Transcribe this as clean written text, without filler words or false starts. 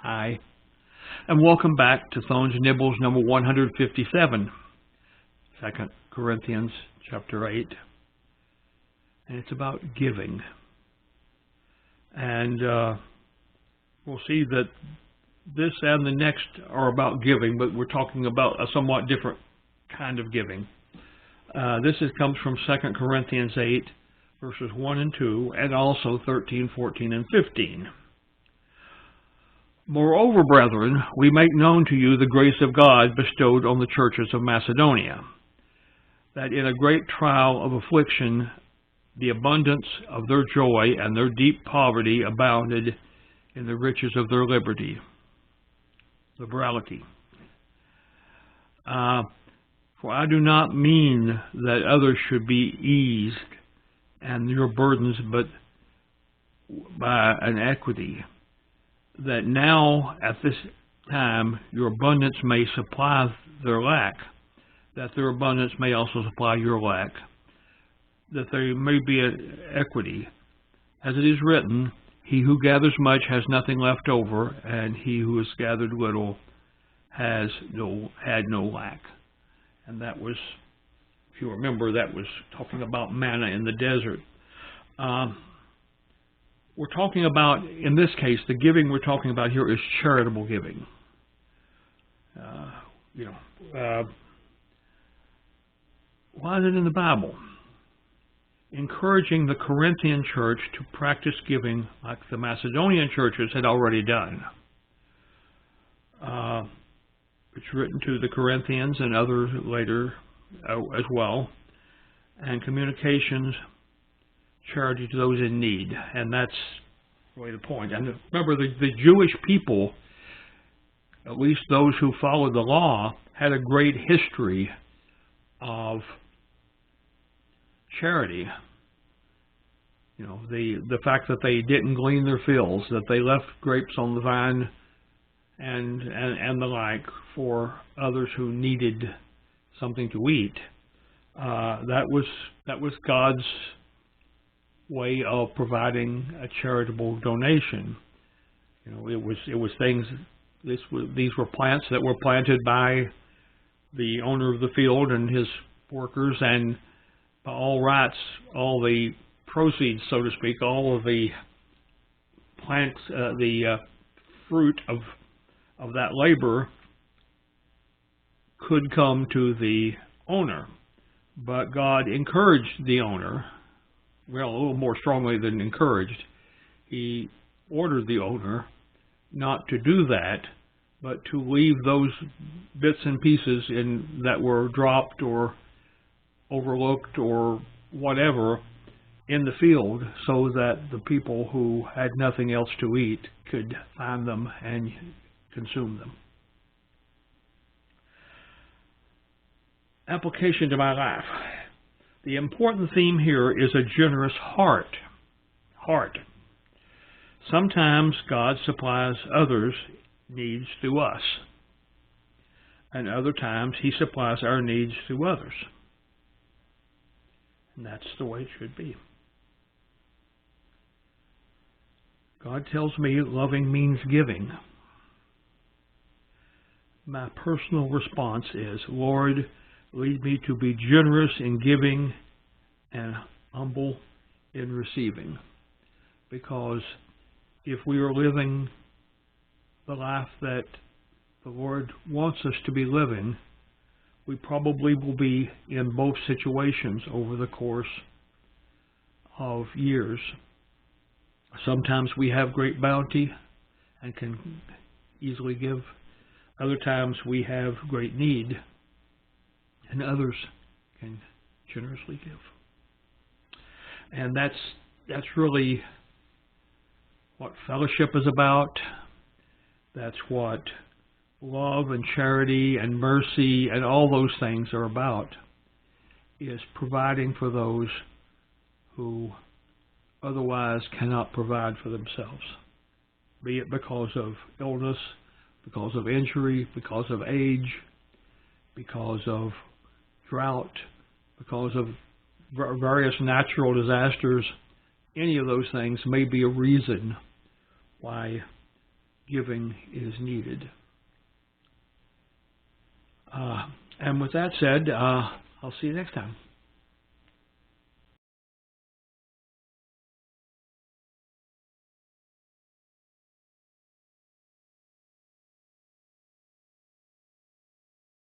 Hi, and welcome back to Thone's Nibbles number 157, 2 Corinthians chapter 8, and it's about giving. And we'll see that this and the next are about giving, but we're talking about a somewhat different kind of giving. This comes from 2 Corinthians 8, verses 1 and 2, and also 13, 14, and 15. Moreover, brethren, we make known to you the grace of God bestowed on the churches of Macedonia, that in a great trial of affliction, the abundance of their joy and their deep poverty abounded in the riches of their liberality. For I do not mean that others should be eased and your burdens, but by an equity, that now at this time your abundance may supply their lack, that their abundance may also supply your lack, that there may be an equity. As it is written, he who gathers much has nothing left over, and he who has gathered little had no lack. And that was, if you remember, that was talking about manna in the desert. We're talking about, in this case, the giving we're talking about here is charitable giving. Why is it in the Bible? Encouraging the Corinthian church to practice giving like the Macedonian churches had already done. It's written to the Corinthians and others later as well. And communications, charity to those in need. And that's really the point. And remember, the Jewish people, at least those who followed the law, had a great history of charity. You know, the fact that they didn't glean their fields, that they left grapes on the vine and the like for others who needed something to eat. That was God's way of providing a charitable donation. You know, it was things. These were plants that were planted by the owner of the field and his workers, and by all rights, all the proceeds, so to speak, all of the plants, the fruit of that labor could come to the owner. But God encouraged the owner, well, a little more strongly than encouraged. He ordered the owner not to do that, but to leave those bits and pieces that were dropped or overlooked or whatever in the field, so that the people who had nothing else to eat could find them and consume them. Application to my life. The important theme here is a generous heart. Sometimes God supplies others' needs through us, and other times He supplies our needs through others. And that's the way it should be. God tells me loving means giving. My personal response is, Lord, lead me to be generous in giving and humble in receiving. Because if we are living the life that the Lord wants us to be living, we probably will be in both situations over the course of years. Sometimes we have great bounty and can easily give. Other times we have great need, and others can generously give. And that's really what fellowship is about. That's what love and charity and mercy and all those things are about, is providing for those who otherwise cannot provide for themselves, be it because of illness, because of injury, because of age, because of drought, because of various natural disasters. Any of those things may be a reason why giving is needed. And with that said, I'll see you next time.